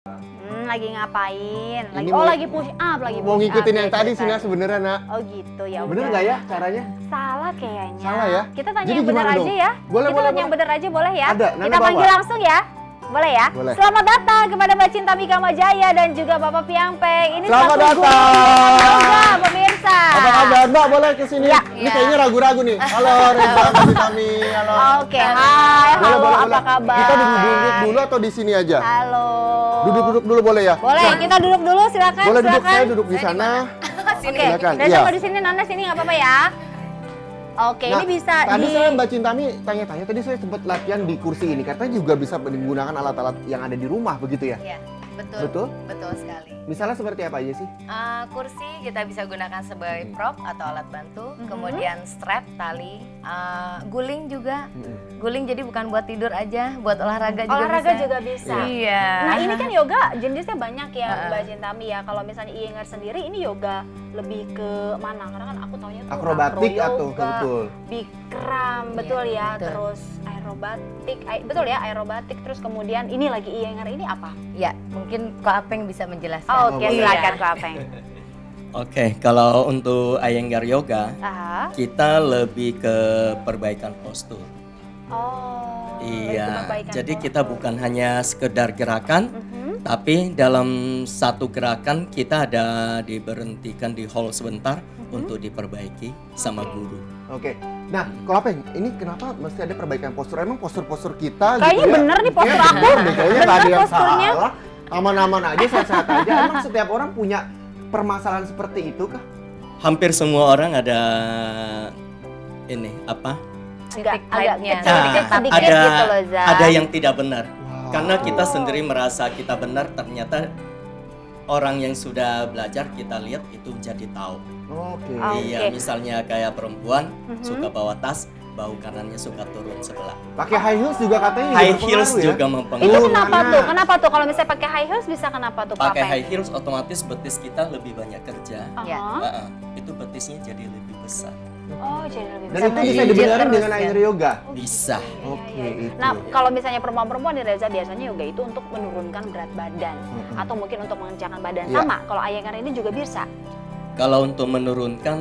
Lagi ngapain? Lagi push up, mau ngikutin yang tadi sih sebenarnya, Nak. Oh gitu ya. Bener nggak ya caranya? Salah kayaknya. Salah ya? Kita tanya Jadi yang bener gimana aja dong? ya. Boleh, Kita boleh, tanya yang boleh. bener aja boleh ya? Ada, Nana kita panggil bawa. langsung ya. Boleh ya? Boleh. Selamat datang kepada Mbak Cinta Mika Majaya dan juga Bapak Piangpeng. Ini Selamat satu guru datang. yoga, pemirsa. Apa kabar, Mbak? Boleh kesini? Ya. Ini kayaknya ragu-ragu nih. Halo, Reza, kami. Halo. Oke, hai. Boleh, Halo, boleh, apa boleh. kabar? Kita duduk dulu atau di sini aja? Halo. Duduk dulu boleh ya? Boleh, kita duduk dulu silakan. Boleh duduk, silakan. saya duduk di sana. Oke, Silakan. Reza Iya. mau di sini, Nanda sini nggak apa-apa ya? Oke, Nah, ini bisa tadi di... saya Mbak Cintami tanya-tanya, tadi saya sempat latihan di kursi ini, katanya juga bisa menggunakan alat-alat yang ada di rumah, begitu ya? Iya, betul. Betul? Betul sekali. Misalnya seperti apa aja sih? Kursi kita bisa gunakan sebagai prop atau alat bantu, kemudian strap, tali, guling juga. Guling jadi bukan buat tidur aja, buat olahraga juga Olahraga bisa. juga bisa. Iya. Nah ini kan yoga jenisnya banyak ya Mbak Cintami ya. Kalau misalnya Iyengar sendiri ini yoga lebih ke mana? Karena kan aku taunya tuh Akrobatik acro atau yoga, betul? Bikram, betul ya. betul. Terus aerobatik, betul ya aerobatik. Terus kemudian ini lagi Iyengar ini apa? Ya, mungkin Ko Apeng bisa menjelaskan. Oke, boleh. silakan Kak Apeng. Oke, kalau untuk Iyengar Yoga, Aha. kita lebih ke perbaikan postur. Oh. lebih ke Iya, perbaikan jadi postur. kita bukan hanya sekedar gerakan, tapi dalam satu gerakan kita ada diberhentikan di hall sebentar untuk diperbaiki sama guru. Oke. Nah, kalau apa ini kenapa mesti ada perbaikan postur? Emang postur-postur kita Kayaknya gitu ya? bener nih postur Kayaknya aku. bener deh, kayaknya nggak ada Bener yang posturnya. salah. Aman-aman aja, sehat-sehat aja. Emang setiap orang punya permasalahan seperti itu kah? Hampir semua orang ada ini apa? Agak Haidnya. kecil, sedikit ada gitu loh, Za. ada yang tidak benar. Wow. Karena kita sendiri merasa kita benar, ternyata orang yang sudah belajar kita lihat itu jadi tahu. Oke. Iya, misalnya kayak perempuan suka bawa tas, bau kanannya suka turun sebelah. Pakai high heels juga katanya High berpengaruh heels ya? juga Itu mempengaruhi. kenapa Nana. tuh? Kenapa tuh? Kalau misalnya pakai high heels bisa kenapa tuh? Pakai Pak high heels otomatis betis kita lebih banyak kerja. Aha. Heeh, itu betisnya jadi lebih besar. Oh, jadi lebih Dan besar. itu bisa Pijit dibenerin terus dengan ya? Iyengar Yoga? Bisa. Oke, itu. Nah, kalau misalnya perempuan-perempuan di Reza biasanya yoga itu untuk menurunkan berat badan atau mungkin untuk mengencangkan badan. Iya. Sama, kalau Iyengar ini juga bisa. Kalau untuk menurunkan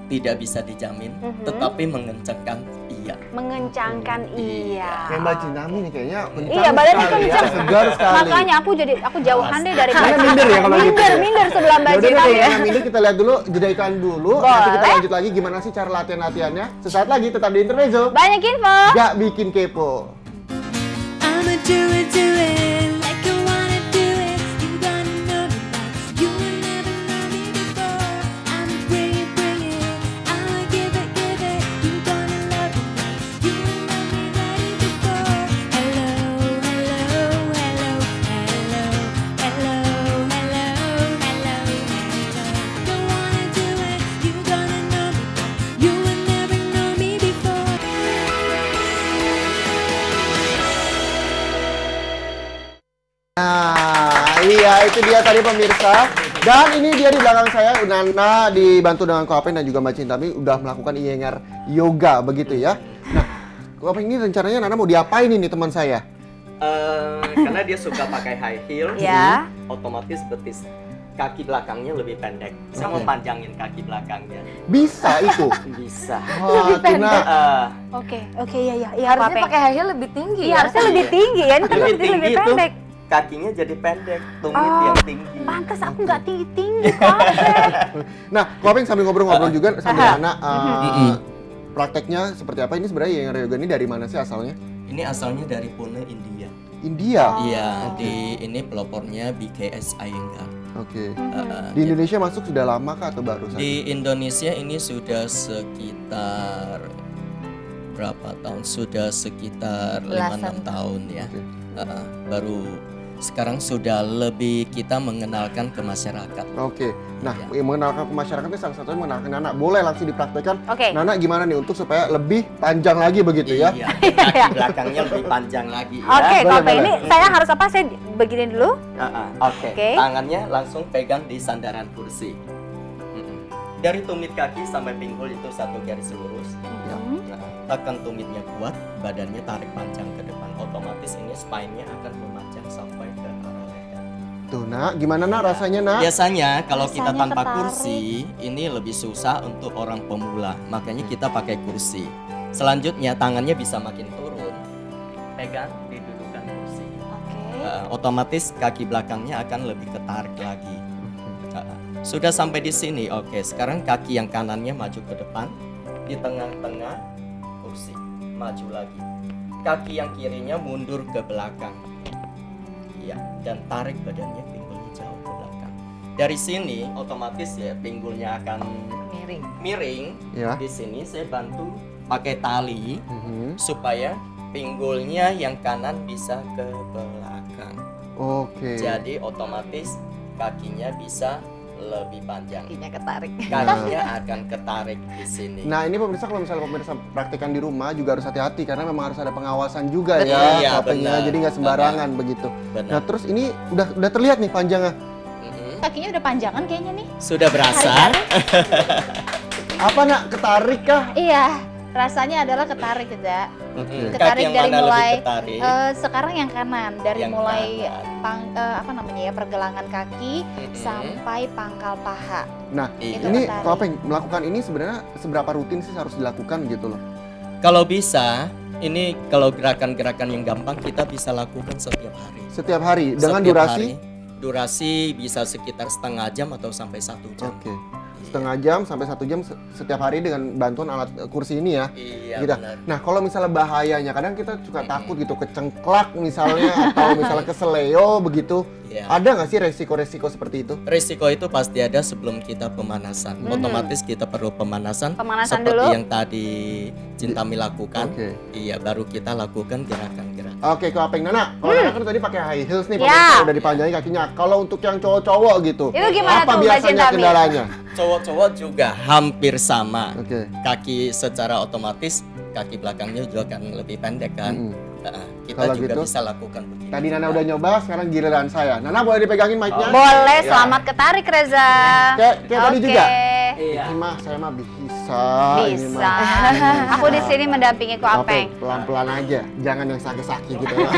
tidak bisa dijamin, tetapi mengencangkan iya. Mengencangkan iya. Kayak Mbak Cintami nih kayaknya kencang Iya, badannya sekali ya, kencang. segar sekali. Makanya aku jauhan deh dari Karena minder ya kalau gitu ya? Minder sebelah Mbak Yaudah deh, Cintami ya. kalau minder kita lihat dulu, jeda iklan dulu. Nanti kita Boleh. lanjut lagi gimana sih cara latihan-latihannya. Sesaat lagi tetap di Intermezzo. Banyak info. Gak bikin kepo. I'ma do it like I wanna do it. You gonna know me like you will never know me before. I'ma bring it. I'ma give it. You gonna love me like you will never know me before. Hello, hello, hello, hello, hello, hello, hello, hello. Don't wanna do it. You gonna know me like you will never know me before. Nah, iya itu dia tadi pemirsa. Dan ini dia di belakang saya, Nana dibantu dengan Ko Apeng dan juga Mbak Cintami udah melakukan Iyengar Yoga begitu ya. Nah, Ko Apeng ini rencananya Nana mau diapain ini teman saya? Karena dia suka pakai high heels, Ya. otomatis betis kaki belakangnya lebih pendek. Saya mau panjangin kaki belakangnya. Bisa itu. Bisa. Wah, Tina. Oke, iya. Iya, Harusnya Pak Apeng. pakai high heel lebih tinggi Iya, ya. harusnya lebih tinggi ya. Ini kan Lebih lebih tinggi itu pendek. kakinya jadi pendek, tumit Oh, yang tinggi. Pantas aku nggak tinggi-tinggi, Ko Apeng. Nah, Ko Apeng sambil ngobrol-ngobrol juga sambil Aha. Nana prakteknya seperti apa? Ini sebenarnya Iyengar Yoga ini dari mana sih asalnya? Ini asalnya dari Pune, India. India. Iya, di ini pelopornya BKS Iyengar. Oke. Uh, Di Indonesia masuk sudah lama kah atau baru saja? Di Indonesia ini sudah sekitar berapa tahun? Sudah sekitar 5-6 tahun ya. Oke. Baru sekarang sudah lebih kita mengenalkan ke masyarakat. Oke. Nah, Iya. mengenalkan ke masyarakat itu salah satunya mengenalkan Nana. Boleh langsung dipraktekkan. Oke. Nana gimana nih untuk supaya lebih panjang lagi begitu ya? Iya, kaki belakangnya lebih panjang lagi ya. Oke, Ko boleh, Apeng, ini boleh. saya harus apa? Saya begini dulu. Oke. Oke. Tangannya langsung pegang di sandaran kursi. Dari tumit kaki sampai pinggul itu satu garis lurus. Ya. Tekan tumitnya kuat, badannya tarik panjang ke depan. Otomatis ini spine-nya akan memanjang sampai ke arah leher. Tuh nak, gimana nak rasanya nak? Biasanya kalau kita Rasanya tanpa ketarik. kursi, ini lebih susah untuk orang pemula. Makanya kita pakai kursi. Selanjutnya tangannya bisa makin turun. Pegang, didudukan kursi. Oke. Otomatis kaki belakangnya akan lebih ketarik lagi. Sudah sampai di sini, oke. Sekarang kaki yang kanannya maju ke depan, di tengah-tengah kursi, maju lagi. Kaki yang kirinya mundur ke belakang. Ya, dan tarik badannya, pinggulnya jauh ke belakang. Dari sini otomatis ya pinggulnya akan Miring. miring. Ya. Di sini saya bantu pakai tali Mhm. supaya pinggulnya yang kanan bisa ke belakang. Oke. Jadi otomatis kakinya bisa lebih panjang. Kakinya ketarik. Kakinya akan ketarik di sini. Nah ini pemirsa, kalau misalnya pemirsa praktekkan di rumah juga harus hati-hati karena memang harus ada pengawasan juga Betul. ya Iya, topengnya, benar. jadi nggak sembarangan begitu. Benar. Nah terus ini udah terlihat nih panjangnya. Mhm. Kakinya udah panjangan kayaknya nih. Sudah berasa? Apa nak, ketarik kah? Iya, rasanya adalah ketarik tidak. Mhm. Ketarik Kaki yang dari mana mulai, lebih ketarik? Sekarang yang kanan dari Yang mulai kanan. apa namanya ya, pergelangan kaki Mhm. sampai pangkal paha. Nah Iya. ini Ketarik. Ko Apeng melakukan ini sebenarnya seberapa rutin sih harus dilakukan gitu loh? Kalau bisa, ini kalau gerakan-gerakan yang gampang kita bisa lakukan setiap hari. Setiap hari dengan Setiap durasi? hari. Durasi bisa sekitar setengah jam atau sampai 1 jam. Oke. Setengah jam sampai 1 jam setiap hari dengan bantuan alat kursi ini ya. Iya, Gitu. benar. Nah kalau misalnya bahayanya, kadang kita suka takut gitu kecengklak misalnya atau misalnya keseleo begitu. Iya. Ada nggak sih resiko-resiko seperti itu? Risiko itu pasti ada sebelum kita pemanasan. Otomatis kita perlu pemanasan, Pemanasan seperti dulu. yang tadi Cintami lakukan. Oke. Iya, baru kita lakukan gerakan-gerakan. Oke, Ko Apeng, Nana, kalau Nana kan tadi pakai high heels nih, Ya. pemirsa udah dipanjangin kakinya. Kalau untuk yang cowok-cowok gitu, Itu gimana apa tuh, Mbak biasanya Cintami? kendalanya? Cowok-cowok juga hampir sama. Oke. Kaki secara otomatis kaki belakangnya juga akan lebih pendek kan. Mm-mm. Kita Kalau juga gitu, bisa lakukan begini. Tadi Nana udah nyoba, sekarang giliran saya. Nana boleh dipegangin mic-nya? Boleh, Ya. selamat ketarik Reza. Kayak tadi juga? Iya. Ini mah, saya mah bisa. Ini Bisa. mah. Aku di sini mendampingi Ko Apeng. Pelan-pelan aja, jangan yang sakit-sakit gitu ya.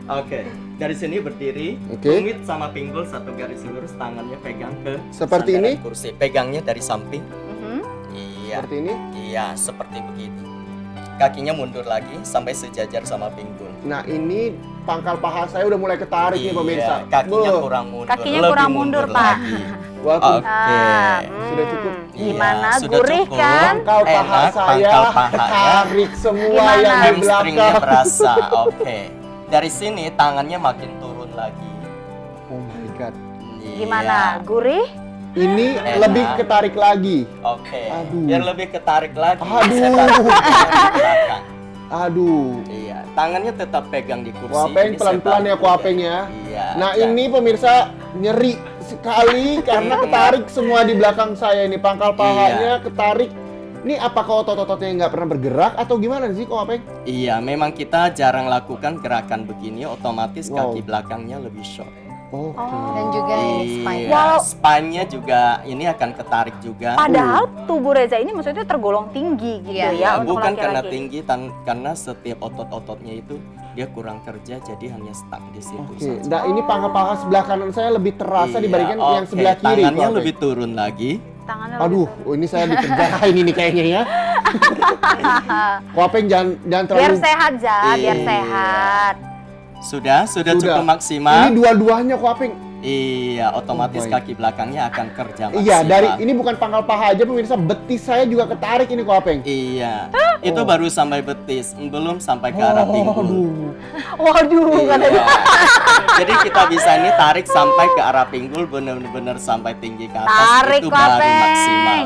Oke, dari sini berdiri, Oke. tumit sama pinggul satu garis lurus, tangannya pegang ke Seperti sandaran ini? kursi. Pegangnya dari samping. Mhm. Iya. Seperti ini. Iya, seperti begitu. Kakinya mundur lagi sampai sejajar sama pinggul. Nah, ini pangkal paha saya udah mulai ketarik nih pemirsa. Kakinya Buh. kurang mundur. Kakinya lebih kurang mundur, Pak. lagi. Wah, Oke. Sudah cukup? Gimana? Iya, sudah Gurih cukup. kan? pangkal paha Enak, saya pangkal pahanya. ketarik semua Gimana? yang di Hamstringnya belakang. berasa. Oke. Dari sini tangannya makin turun lagi. Oh my god. Iya. Gimana? Gurih? Ini Enak. lebih ketarik lagi. Oke. Aduh. Biar lebih ketarik lagi. Aduh. Saya tarik ke belakang. Aduh. Iya, tangannya tetap pegang di kursi. Ko Apeng, jadi pelan-pelan saya ya, tarik Ko Apeng ya. Iya. Nah, ya. ini pemirsa nyeri sekali karena ketarik semua di belakang saya ini. Pangkal pahanya ketarik. Ini apakah otot-ototnya nggak pernah bergerak atau gimana sih, Ko Apeng? Iya, memang kita jarang lakukan gerakan begini, otomatis Wow. kaki belakangnya lebih short. Oke. Dan juga ini spine. Iya, spine-nya juga ini akan ketarik juga. Padahal tubuh Reza ini maksudnya tergolong tinggi gitu Iya, ya untuk Bukan karena laki-laki. tinggi, karena setiap otot-ototnya itu dia kurang kerja, jadi hanya stuck di situ Oke. saja. Nah, ini pangkal paha sebelah kanan saya lebih terasa Iya, dibandingkan yang oke. sebelah kiri. Ko Tangannya Apeng. lebih turun lagi. Tangannya Aduh, ini saya dikerjain ini kayaknya ya. Ko Apeng jangan biar terlalu. sehat Za, biar Iya. sehat. Sudah cukup Ini maksimal. dua-duanya Ko Apeng. Iya, otomatis Oh my. kaki belakangnya akan kerja maksimal. Iya, dari ini bukan pangkal paha aja pemirsa, betis saya juga ketarik ini Ko Apeng. Iya, itu baru sampai betis, belum sampai ke arah pinggul. Aduh. Waduh, katanya. Iya. Jadi kita bisa ini tarik sampai ke arah pinggul, benar-benar sampai tinggi ke atas. Tarik itu Ko baru Apeng. maksimal.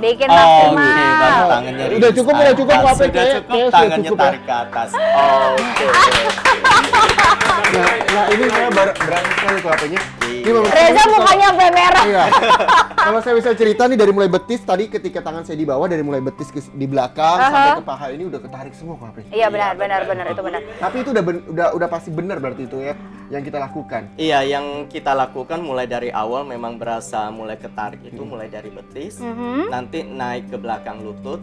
Bikin Oke, maksimal. baru tangannya Udah rilis cukup, atas. Ko Apeng. Sudah Kayak- cukup, kayak sudah tangannya cukup ya. tarik ke atas. Oke. Nah, ini saya berani sekali Ko Apengnya. Ini Iya. pemirsa, Reza kalau- mukanya sampai merah. Iya. Kalau saya bisa cerita nih dari mulai betis tadi ketika tangan saya di bawah, dari mulai betis di belakang sampai ke paha ini udah ketarik semua Ko Apeng. Iya benar, itu benar. Tapi itu udah pasti benar berarti itu ya yang kita lakukan. Iya, yang kita lakukan mulai dari awal memang berasa mulai ketarik itu mulai dari betis, nanti naik ke belakang lutut,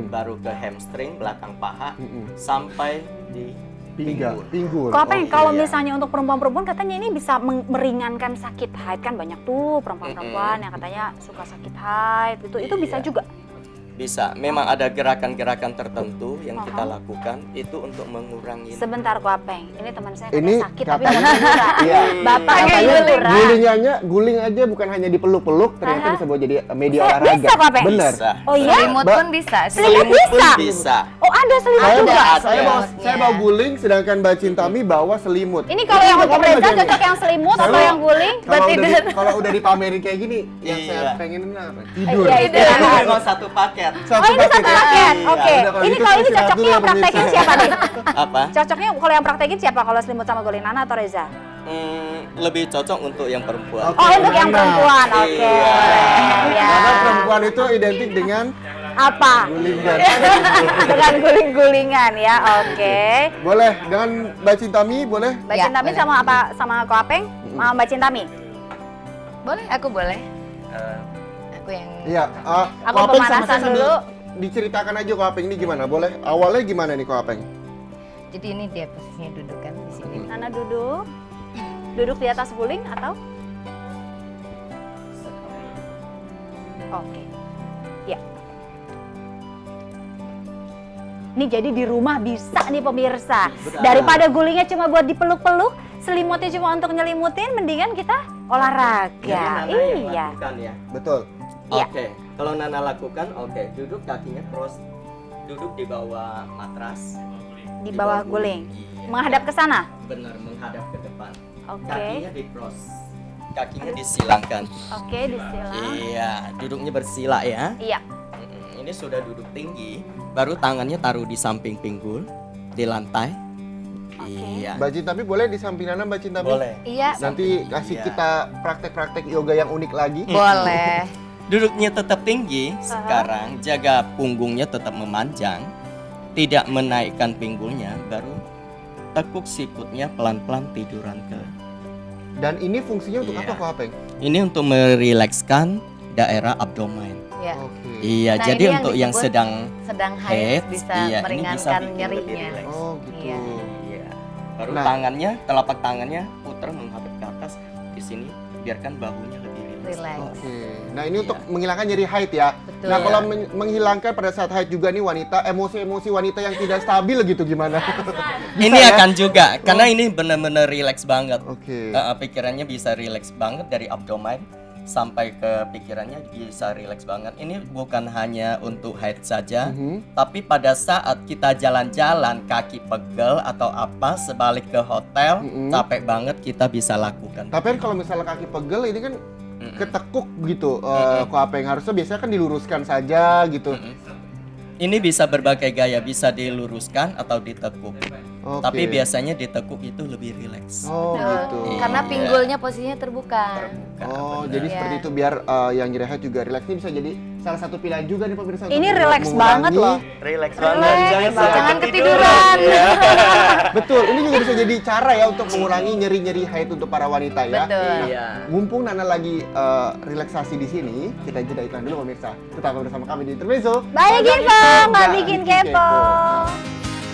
baru ke hamstring, belakang paha, sampai di Pinggang, pinggul. Kok apa yang kalau iya. misalnya untuk perempuan-perempuan katanya ini bisa meringankan sakit haid, kan banyak tuh perempuan-perempuan yang katanya suka sakit haid itu bisa Iya. juga. Bisa, memang ada gerakan-gerakan tertentu yang kita Aha. lakukan itu untuk mengurangi. Sebentar Ko Apeng, ini teman saya Ini katanya sakit tapi katanya- mau murah. Iya. Bapak Katanya murah. guling aja bukan hanya dipeluk-peluk, ternyata Aha. bisa buat jadi media Saya olahraga. bisa, Kak, Pe? Benar. Bisa. Oh iya? Selimut Mbak. pun bisa. Selimut Pun bisa? bisa. Oh ada selimut Saya juga. bawa, Ada saya bawa guling, sedangkan Mbak Cintami bawa selimut. Ini kalau yang Itu untuk kamu Reza bagiannya. cocok yang selimut atau Kalau- yang guling? Kalau udah dipamerin kayak gini, yang Iya. saya pengenin apa? Tidur. Iya, Itu memang satu paket. Oh ini satu paket. Iya. Oke. Udah, kalau Ini gitu kalau ini saya istirahat cocoknya dulu ya, yang praktekin pemirsa. siapa nih? Apa? Cocoknya kalau yang praktekin siapa? Kalau selimut sama guling, Nana atau Reza? Lebih cocok untuk yang perempuan. Oke. Oh untuk yang Nana. perempuan. Oke. Iya. Ya. Karena perempuan itu identik dengan Apa? gulingan. Dengan guling-gulingan ya. Oke. Boleh dengan Mbak Cintami, boleh? Mbak Ya, Cintami boleh. sama apa? Sama Ko Apeng? Sama Mbak Cintami? Boleh, aku boleh. Eh, Aku yang Iya. Aku Ko Apeng sama pemanasan saya sambil dulu. Diceritakan aja Ko Apeng ini gimana? Boleh? Awalnya gimana nih Ko Apeng? jadi ini dia posisinya duduk kan di sini. Nana duduk. Duduk di atas guling atau? Oke. Ya. Ini jadi di rumah bisa nih pemirsa. Bisa. Daripada gulingnya cuma buat dipeluk-peluk, selimutnya cuma untuk nyelimutin, mendingan kita olahraga. jadi Nana yang Iya. lakukan ya. Betul. Iya. Oke, kalau Nana lakukan, oke, duduk kakinya cross, duduk di bawah matras, Di bawah guling. Iya. Menghadap ke sana. Benar, menghadap ke depan. Oke. Kakinya di cross, kakinya disilangkan. Oke, disilang. Iya, duduknya bersila ya. Iya. Ini sudah duduk tinggi, baru tangannya taruh di samping pinggul, di lantai. Oke. Iya, Mbak Cintami boleh di samping Nana Mbak Cintami? boleh. Iya, Nanti kasih Iya. kita praktek-praktek yoga yang unik lagi. boleh. Duduknya tetap tinggi, sekarang jaga punggungnya tetap memanjang, tidak menaikkan pinggulnya, baru tekuk sikutnya pelan-pelan tiduran ke. Dan ini fungsinya untuk Iya. apa Ko Apeng? Ini untuk merilekskan daerah abdomen. Ya. Oke. Iya, Nah, jadi ini yang untuk yang disebut sedang sedang head, haid bisa iya, ini bisa meringankan bikin lebih nyerinya. rileks. Oh gitu. Iya. Iya. Baru Nah. tangannya, telapak tangannya putar menghadap ke atas. Di sini biarkan bahunya lebih rileks. Relax. Oke. Nah ini Iya. untuk menghilangkan nyeri haid ya. Betul. Nah kalau menghilangkan pada saat haid juga nih wanita, emosi-emosi wanita yang tidak stabil gitu gimana? Ini akan juga, karena ini benar-benar rileks banget. Oke. Pikirannya bisa rileks banget dari abdomen sampai ke pikirannya bisa rileks banget. Ini bukan hanya untuk haid saja, Mhm. tapi pada saat kita jalan-jalan kaki pegel atau apa sebalik ke hotel, Mhm. capek banget kita bisa lakukan. Tapi kan kalau misalnya kaki pegel ini kan Mm-mm. ketekuk gitu, Ko Apeng harusnya biasanya kan diluruskan saja gitu. Mm-mm. Ini bisa berbagai gaya, bisa diluruskan atau ditekuk. Oke. Tapi biasanya ditekuk itu lebih rileks. Oh gitu. Iya. Karena pinggulnya posisinya terbuka. Oh, Benar. jadi Iya. seperti itu biar yang nyeri haid juga rileks. Ini bisa jadi salah satu pilihan juga nih pemirsa. Ini untuk rileks mengurangi- banget loh. Rileks Relax, jangan ketiduran. Betul, ini juga bisa jadi cara ya untuk mengurangi nyeri-nyeri haid untuk para wanita ya. Betul. Iya. Mumpung Nana lagi relaksasi di sini, kita jeda iklan dulu pemirsa. Tetap bersama kami di Intermezzo. Balik info, nggak bikin kepo.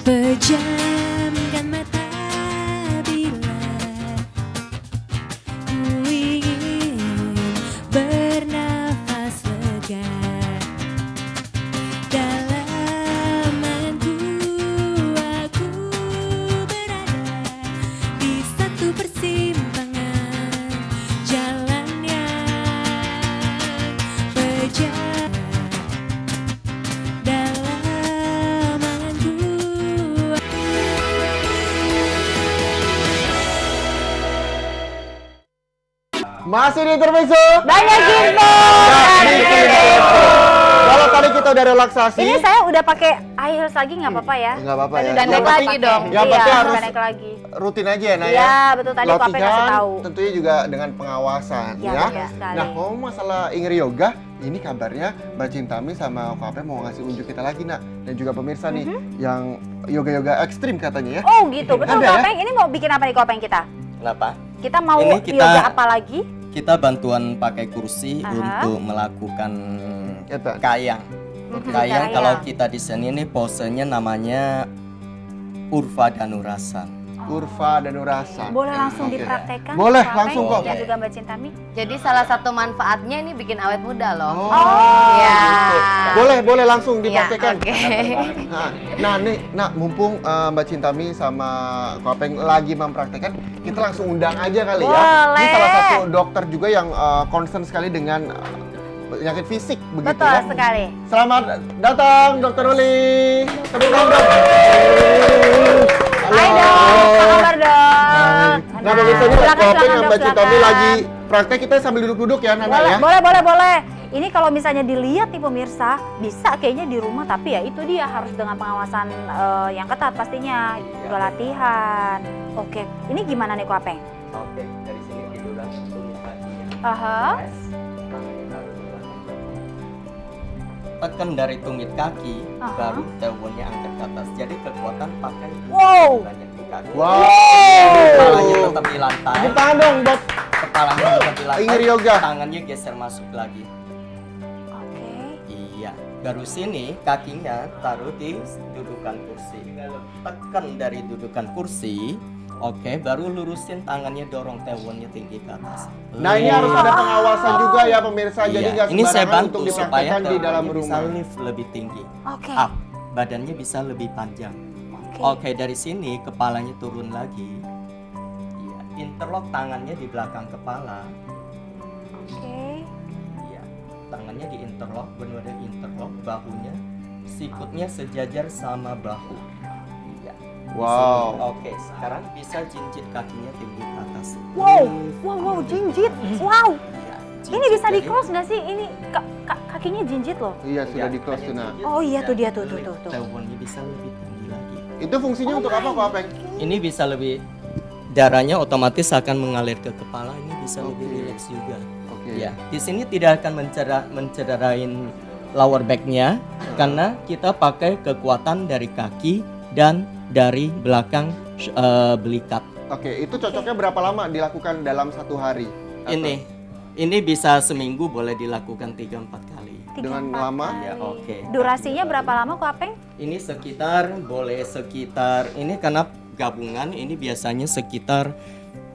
Pejamkan mata bila ku ingin bernafas lega dalam anganku aku berada di satu persimpangan jalan yang pejam dalam anganku. Masih di Intermezzo. Banyak info. Bikin kepo. Kalau tadi kita udah relaksasi, Ini saya udah pakai high heels lagi nggak apa-apa ya? nggak apa-apa ya. Dan Yang naik penting- lagi dong. yang Iya, penting harus naik lagi. rutin aja ya, Nah ya. Iya, betul, tadi Ko Apeng kasih Latihan tahu. tentunya juga dengan pengawasan Iya, ya. betul sekali. Nah, ngomong masalah Ingri Yoga, ini kabarnya Mbak Cintami sama Ko Apeng mau ngasih unjuk kita lagi, Nak. Dan juga pemirsa nih yang yoga-yoga ekstrim katanya ya. Oh gitu, betul Ada Ko ya? Apeng. Ini mau bikin apa nih Ko Apeng kita? Kenapa? Kita mau Ini kita- yoga apa lagi? Kita bantuan pakai kursi Aha. untuk melakukan Eta. kayang. Mhm, Kayang kayang. kalau kita di sini nih posenya namanya Urfa Danurasan. Urfa Danurasan. Boleh langsung Oke. dipraktekkan? Boleh, Pak langsung Peng kok. dan juga Mbak Cintami. Jadi salah satu manfaatnya ini bikin awet muda loh. Oh, Ya. gitu. Boleh langsung Ya, dipraktekkan. oke. Nah, nih, mumpung Mbak Cintami sama Kopeng lagi mempraktekkan, kita langsung undang aja kali ya. Ini Boleh. salah satu dokter juga yang concern sekali dengan penyakit fisik begitu Betul ya. sekali. Selamat datang Dokter Uli. Tepuk tangan dong. Hai dok, apa kabar dok? Nah, pemirsa ini silakan, Kopeng silakan, sama Mbak dok, Cintami silakan. lagi praktek, kita sambil duduk-duduk ya Nana Boleh, ya. boleh. Ini kalau misalnya dilihat nih pemirsa, bisa kayaknya di rumah, tapi ya itu dia harus dengan pengawasan yang ketat pastinya, juga latihan. Oke, ini gimana nih Kopeng? Oke, dari sini tiduran tumit kakinya. Aha. Tekan dari tumit kaki, Aha. baru tailbone-nya angkat ke atas. Jadi kekuatan pakai Wow. banyak di kaki. Wow. Kepalanya tetap di lantai. Tepuk tangan dong buat Kepalanya tetap di lantai. Ingrid Yoga. Tangannya geser masuk lagi. Oke. Iya. Baru sini kakinya taruh di dudukan kursi. Tekan dari dudukan kursi. Oke, baru lurusin tangannya, dorong tailbone-nya tinggi ke atas. Nah, ini harus ada pengawasan juga ya pemirsa. Jadi Iya. nggak Ini saya sembarangan bantu untuk supaya dipraktekkan di dalam tailbone-nya bisa rumah. lift lebih tinggi. Oke. Up, badannya bisa lebih panjang. Oke. Oke, dari sini kepalanya turun lagi. Iya, interlock tangannya di belakang kepala. Oke. Iya, tangannya di interlock, benar-benar interlock, bahunya, sikutnya sejajar sama bahu. Iya. di Wow. sini. Oke, sekarang bisa jinjit kakinya tinggi ke atas. Wow, jinjit. Wow. Iya, Ini jinjit. bisa di Jadi, close nggak sih? Ini kakinya jinjit loh. Iya, sudah iya, di close tuh, hanya nah. jinjit. Oh iya, tuh dia, tuh. Tailbone-nya bisa lebih tinggi lagi. Itu fungsinya untuk apa, Kopeng? Ini bisa lebih, darahnya otomatis akan mengalir ke kepala. Ini bisa lebih Oke. rileks juga. Oke. Ya, di sini tidak akan mencederain lower back-nya karena kita pakai kekuatan dari kaki dan dari belakang belikat. Oke, itu cocoknya berapa lama dilakukan dalam satu hari? Atau Ini bisa seminggu, boleh dilakukan 3-4 kali. dengan lama? Ya, oke. Durasinya berapa lama Kopeng? Ini sekitar ini karena gabungan ini biasanya sekitar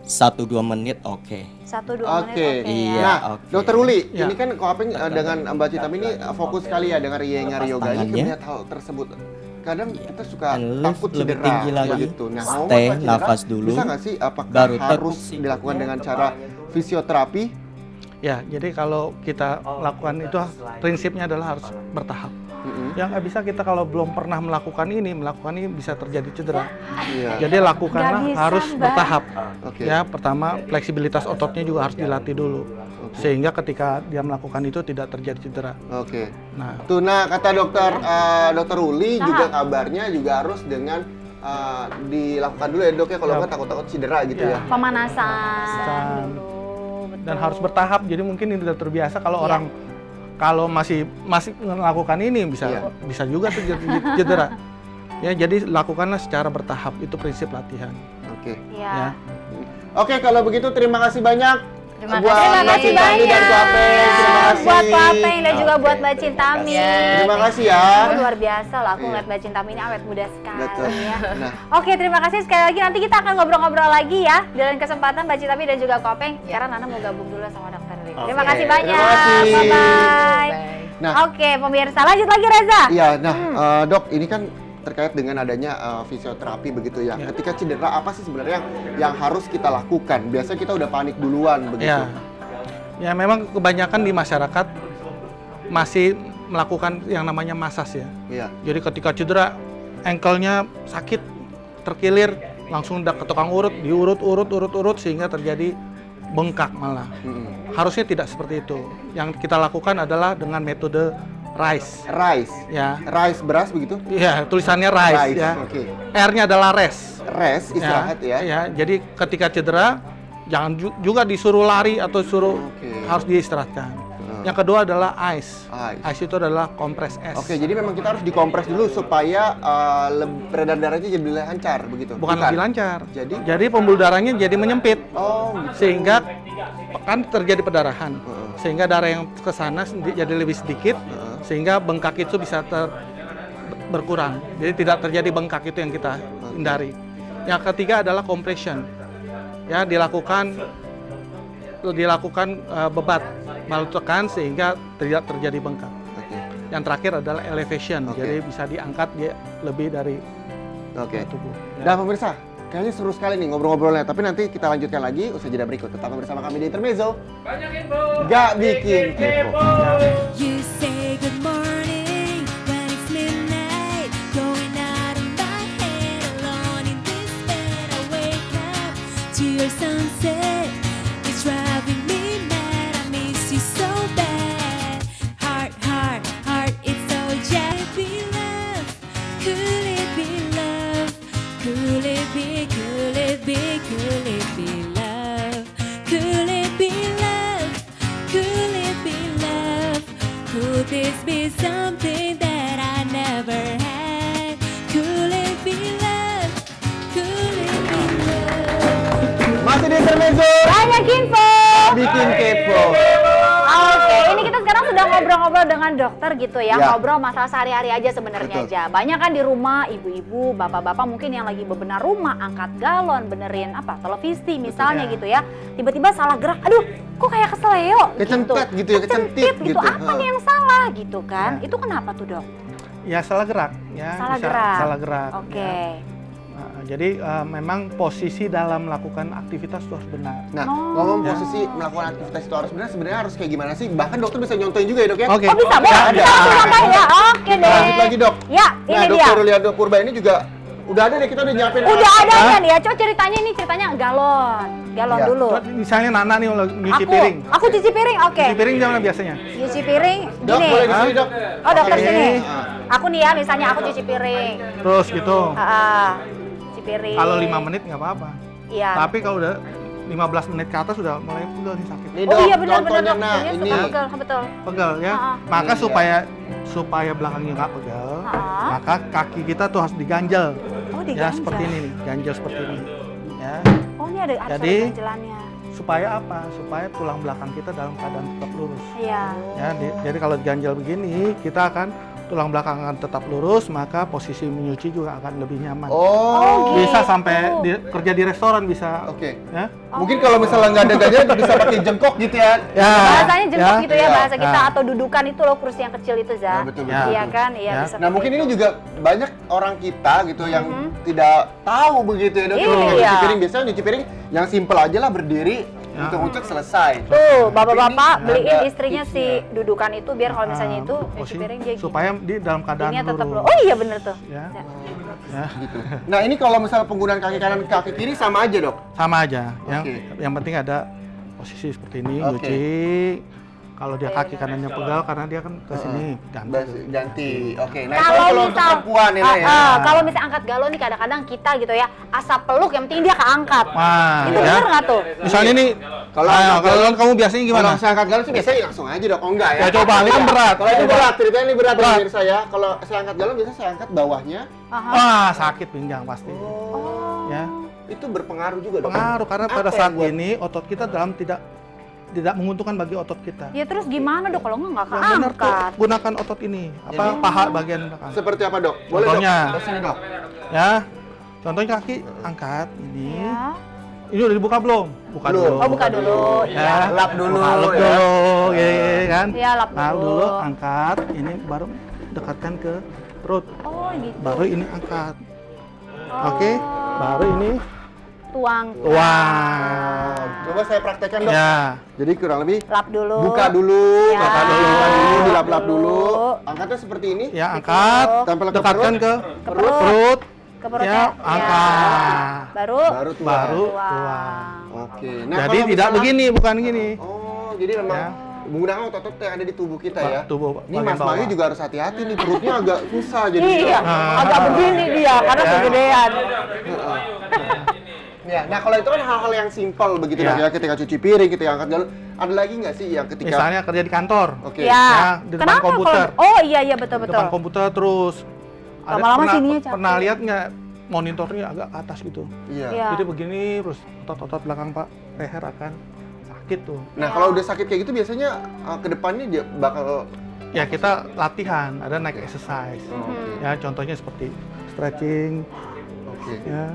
1-2 menit, oke. 1-2 menit. Oke. Iya. Nah, oke. Dokter Uli, Ya. ini kan Kopeng dengan Mbak Cintami ini fokus sekali ya dengan Iyengar Lepas Yoga. Ini tangannya. melihat hal tersebut. Kadang kita suka And lift takut lebih cedera tinggi lagi. begitu. Nah, mau Stay, masalah cedera, nafas dulu. Bisa nggak sih apakah Baru harus tepuk dilakukan sikutnya, dengan cara fisioterapi? Ya, jadi kalau kita lakukan itu prinsipnya adalah harus bertahap. Yang nggak bisa kita kalau belum pernah melakukan ini bisa terjadi cedera. Iya. Jadi lakukanlah Nggak bisa, harus Mbak. bertahap. Oke. Ya, pertama fleksibilitas ototnya juga harus dilatih dulu. Sehingga ketika dia melakukan itu tidak terjadi cedera. Oke. Nah, Tuh, nah kata dokter Uli juga kabarnya juga harus dengan dilakukan dulu ya dok ya, kalau Ya. nggak takut-takut cedera gitu ya. Pemanasan dulu. Betul. dan harus bertahap. Jadi mungkin ini tidak terbiasa kalau Iya. orang kalau masih melakukan ini bisa Iya. bisa juga terjadi cedera. Ya, jadi lakukanlah secara bertahap, itu prinsip latihan. Oke. Iya. Ya. Oke, kalau begitu terima kasih banyak Terima buat kasih. Terima Mbak kasih Cintami dan banyak Kopeng. Terima kasih. buat Kopeng dan juga Oke, buat Mbak terima Cintami. kasih. Terima kasih ya. Oh, luar biasa lah, aku Iya. ngeliat Mbak Cintami ini awet muda sekali Betul. ya. Nah, Oke, terima kasih sekali lagi. Nanti kita akan ngobrol-ngobrol lagi ya di lain kesempatan Mbak Cintami dan juga Kopeng. Sekarang Nana mau gabung dulu sama Dokter Uli. Terima Oke. kasih banyak. Terima kasih. Bye-bye. Nah. Oke, pemirsa lanjut lagi Reza. iya, nah dok, ini kan terkait dengan adanya fisioterapi begitu ya. Ketika cedera apa sih sebenarnya yang harus kita lakukan? Biasanya kita udah panik duluan begitu. Ya. Ya, memang kebanyakan di masyarakat masih melakukan yang namanya masas ya. Iya. Jadi ketika cedera, ankle-nya sakit, terkilir, langsung ke tukang urut, diurut sehingga terjadi bengkak malah. Harusnya tidak seperti itu. Yang kita lakukan adalah dengan metode RICE. Rice. Ya, Rice beras begitu? iya, tulisannya RICE ya. Oke. R-nya adalah rest. Rest, istirahat ya. Ya, jadi ketika cedera jangan juga disuruh lari atau suruh Oke. harus diistirahatkan. Yang kedua adalah ice. Ice. Ice itu adalah kompres es. Oke, jadi memang kita harus dikompres dulu supaya peredaran darahnya jadi lebih lancar begitu. Bukan lebih lancar. Jadi? pembuluh darahnya jadi menyempit. Oh, gitu. Sehingga kan terjadi pendarahan. Heeh. Sehingga darah yang ke sana jadi lebih sedikit sehingga bengkak itu bisa berkurang. Jadi tidak terjadi bengkak, itu yang kita hindari. Yang ketiga adalah compression. Ya, dilakukan bebat balut tekan sehingga tidak terjadi bengkak. Oke. Yang terakhir adalah elevation. Oke. Jadi bisa diangkat dia lebih dari Oke. tubuh. Nah pemirsa, kayaknya seru sekali nih ngobrol-ngobrolnya. Tapi nanti kita lanjutkan lagi usai jeda berikut. Tetap bersama kami di Intermezzo. Banyak info. Gak bikin kepo. You say good morning when it's midnight, going out of my head, alone in this bed. I wake up to your sunset. It's driving me mad. I miss you so bad. Heart, heart, heart, it's so just be love. Could it be love? Could it be? Could it be? Could it be love? Could it be love? Could it be love? Could this be something that I never had? Could it be love? Could it be love? Masih di Intermezzo. Banyak info. Gak bikin kepo. Oke, ini kita sekarang sudah ngobrol-ngobrol dengan dokter gitu ya, Ya. ngobrol masalah sehari-hari aja sebenarnya Betul. aja. Banyak kan di rumah ibu-ibu, bapak-bapak mungkin yang lagi bebenah rumah, angkat galon, benerin apa televisi misalnya ya. gitu ya. Tiba-tiba salah gerak, aduh kok kayak keseleo Kecentet gitu ya, kecentit gitu. Apa nih yang salah gitu kan? Ya. Itu kenapa tuh dok? Ya salah gerak. Ya, Salah bisa gerak. Salah gerak. Oke. ya. Nah, jadi memang posisi dalam melakukan aktivitas itu harus benar. Nah, Oh. ngomong posisi melakukan aktivitas itu harus benar, sebenarnya harus kayak gimana sih? Bahkan dokter bisa nyontoin juga ya dok ya? Oke. Oh bisa, boleh? Ada. Kita langsung ngapain ya? Oke deh. Lanjut lagi dok. Ya, Nah ini dia. dokter Rulianto Purba ini juga udah ada deh, kita udah nyiapin. Udah ada Hah? kan ya? Coba ceritanya ini ceritanya galon Ya. dulu. Misalnya Nana nih nyuci piring. Aku cuci piring, oke. Cuci piring gimana biasanya? Cuci piring, Dok gini. boleh di sini dok. Oh dokter Oke. sini. Aku nih ya, misalnya aku cuci piring. Terus gitu. Cuci piring. Kalau 5 menit nggak apa-apa. Iya. Tapi kalau udah 15 menit ke atas sudah mulai pegel nih sakit. Nih Oh dok, iya benar contohnya dok. nah Iya, ini. suka pegel, betul. Pegel ya. Maka Iya. supaya belakangnya nggak pegel, Ha-ha. maka kaki kita tuh harus diganjel. Oh Ya diganjel. seperti ini nih, ganjel seperti ini. Ya. Oh ini ada Jadi, ganjelannya. Supaya apa? Supaya tulang belakang kita dalam keadaan tetap lurus. Iya. Ya, jadi kalau diganjel begini, kita akan tulang belakang akan tetap lurus, maka posisi menyuci juga akan lebih nyaman. Oh. gitu. Bisa sampai kerja di restoran bisa. Oke. Ya. Mungkin kalau misalnya nggak ada gajah bisa pakai jengkok gitu ya. Ya. Bahasanya jengkok ya. gitu ya Iya. bahasa kita, Ya. atau dudukan itu loh, kursi yang kecil itu Za. Nah, betul, Ya. Iya kan? Iya Ya. bisa. Nah mungkin pakai ini itu. juga banyak orang kita gitu yang tidak tahu begitu ya dok. Iya. Kalau nyuci piring biasanya nyuci piring yang simple aja lah, berdiri, Ya. uncek-uncek selesai. Tuh, bapak-bapak Ini beliin ada istrinya tipsnya. si dudukan itu biar kalau misalnya itu nyuci posisi- piring dia gini. supaya di dalam keadaan Ininya tetap lurus. lurus. Oh iya bener tuh. Ya. Ya. Ya. Gitu. Nah ini kalau misalnya penggunaan kaki kanan kaki kiri sama aja dok. Sama aja. Oke. Yang penting ada posisi seperti ini, Oke. nyuci. Kalau dia kaki kanannya pegal karena dia kan ke sini Ganti. Oke. Nah Kalau kalau untuk misal perempuan ini ya. kalau misal angkat galon nih kadang-kadang kita gitu ya asap peluk yang penting dia keangkat. Wah, Itu ya. bener nggak tuh? Misalnya nih, Kalau kalau angkat galon, kamu biasanya gimana? Kalau saya angkat galon sih biasanya langsung aja dok. Oh enggak ya? Ya coba, ini kan berat. Kalau ini Coba. berat, ceritanya ini berat Berat. pemirsa ya. Kalau saya angkat galon biasanya saya angkat bawahnya. Aha. Wah, sakit pinggang pasti. Oh. Ya. Itu berpengaruh juga dok. Pengaruh karena Apa pada yang saat buat- ini otot kita dalam tidak menguntungkan bagi otot kita. Ya terus gimana dok kalau nggak Yang benar tuh keangkat? gunakan otot ini, apa Jadi- paha bagian belakang. Seperti apa dok? Boleh Contohnya. dok? Ke sini dok. Ya. Contohnya kaki angkat ini. Ya. Ini udah dibuka belum? Buka Belum. dulu. Oh buka dulu. Ya, Iya. Lap dulu, Buka, lap ya. dulu, ya kan? Iya, lap dulu. Angkat, ini baru dekatkan ke perut. Oh gitu. Baru ini angkat. Oh. Oke, baru ini Tuang. tuang. Coba saya praktekkan dok. Ya. Jadi kurang lebih Lap dulu. buka dulu, Ya. buka dulu, dilap-lap dulu. Dulu. Angkatnya seperti ini. Ya, angkat, Tempel ke dekatkan perut. ke Ke perut. perut. Ke perutnya. Ya, angkat. Baru. Baru tuang. Baru Tuang. tuang. Oke. Jadi kalau tidak misalnya- begini, bukan gini. Oh, jadi memang Ya. menggunakan otot-otot yang ada di tubuh kita ya. Tubuh Ini bagian Mas Bayu bawah. juga harus hati-hati nih, perutnya agak susah jadi. Iya. Agak begini dia karena Ya. kegedean. Ya, nah kalau itu kan hal-hal yang simpel begitu Ya. dok ya, ketika cuci piring, ketika angkat galon. Ada lagi nggak sih yang ketika? Misalnya kerja di kantor. Oke. Ya. di depan Kenapa komputer. kalau? Oh iya betul betul. Depan komputer terus. Lama-lama sininya capek. Pernah lihat nggak monitornya agak ke atas gitu? Iya. Iya. Jadi begini terus otot-otot belakang Pak leher akan sakit tuh. Nah kalau udah sakit kayak gitu biasanya ke depannya dia bakal Ya kita latihan, ada neck exercise. Ya contohnya seperti stretching. Oke. Ya.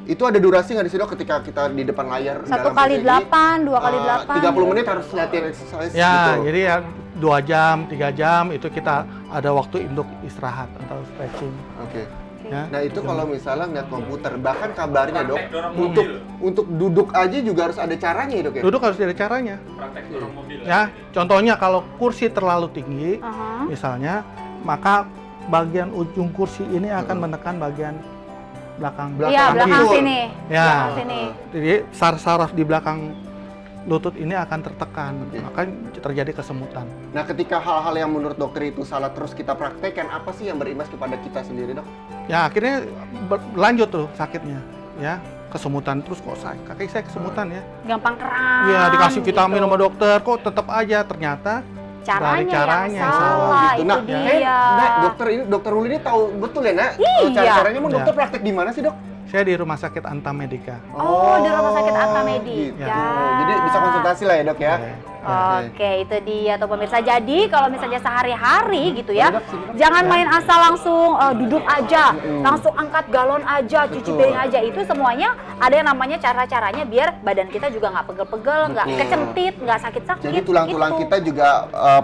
Itu ada durasi nggak di sini dok ketika kita di depan layar? 1 dalam kali kayak gini, 8, 2 kali 8. 30 menit harus latihan exercise Ya, gitu. jadi ya 2 jam, 3 jam itu kita ada waktu untuk istirahat atau stretching. Oke. Ya. Nah itu kalau misalnya ngeliat komputer, bahkan kabarnya dok, untuk duduk aja juga harus ada caranya ya dok ya? Duduk harus ada caranya. Ya, contohnya kalau kursi terlalu tinggi, Aha. misalnya, maka bagian ujung kursi ini akan menekan bagian belakang. Iya, belakang Betul. sini. Ya. Belakang sini. Jadi saraf di belakang lutut ini akan tertekan, maka terjadi kesemutan. Nah ketika hal-hal yang menurut dokter itu salah terus kita praktekkan, apa sih yang berimbas kepada kita sendiri dok? Ya akhirnya berlanjut tuh sakitnya, ya kesemutan terus kok kaki saya kesemutan ya. Gampang kram. Ya dikasih vitamin gitu. sama dokter, kok tetap aja ternyata dari Caranya yang yang salah, Gitu. itu Nah, dia. dokter Uli ini tahu betul ya nak? Iya. Cara-caranya mau Iya. dokter praktek di mana sih dok? saya di Rumah Sakit Anta Medika. Oh, di Rumah Sakit Anta Medika. Gitu. Jadi bisa konsultasi lah ya dok ya? Oke, itu dia tuh pemirsa. Jadi kalau misalnya sehari-hari gitu ya, Boleh, Dok, sini, Dok. jangan main asal langsung duduk aja, langsung angkat galon aja, cuci Betul. piring aja. Itu semuanya ada yang namanya cara-caranya biar badan kita juga nggak pegel-pegel, nggak Betul. kecentit, nggak sakit-sakit. Jadi tulang-tulang gitu. kita juga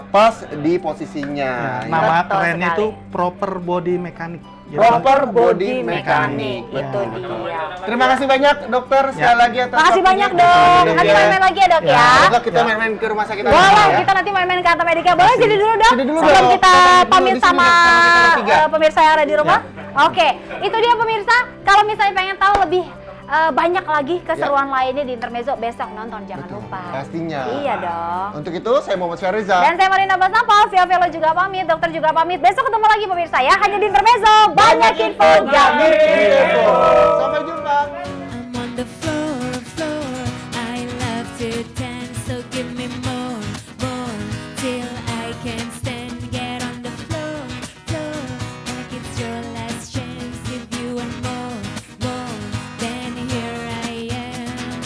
pas di posisinya. Ya, ya. nama Betul kerennya sekali. itu proper body mechanic. Jadi, Proper body mechanic. mechanic. Itu dia. Terima kasih banyak dokter sekali lagi atas Makasih waktunya. banyak dok. Nanti Ya. main-main lagi ya dok Ya. ya. Dok, kita main-main ke rumah sakit Boleh, ya. kita nanti main-main ke Anta Medika. Boleh jadi dulu dok? Jadi dulu, Sebelum Dok. kita Kita dulu pamit di sini, sama sama kita bertiga. pemirsa yang ada di rumah. Oke, itu dia pemirsa. Kalau misalnya pengen tahu lebih banyak lagi keseruan lainnya di Intermezzo, besok nonton jangan Betul, lupa. pastinya. Iya dong. Untuk itu saya Muhammad Syahriza. Dan saya Marina Basnapal, Via Velo juga pamit, dokter juga pamit. Besok ketemu lagi pemirsa ya, hanya di Intermezzo. Banyak info, gak Info. Sampai jumpa. I'm on the floor. I love to dance, so give me more, till I can stand. Get on the floor, like it's your last chance. If you want more, then here I am.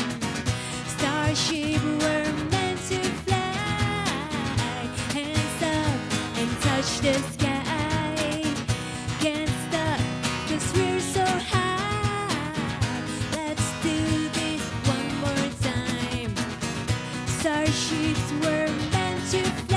Starship, we're meant to fly. Hands up and touch the sky. Can't stop, 'cause we're so high. Let's do this one more time. Starships were meant to fly.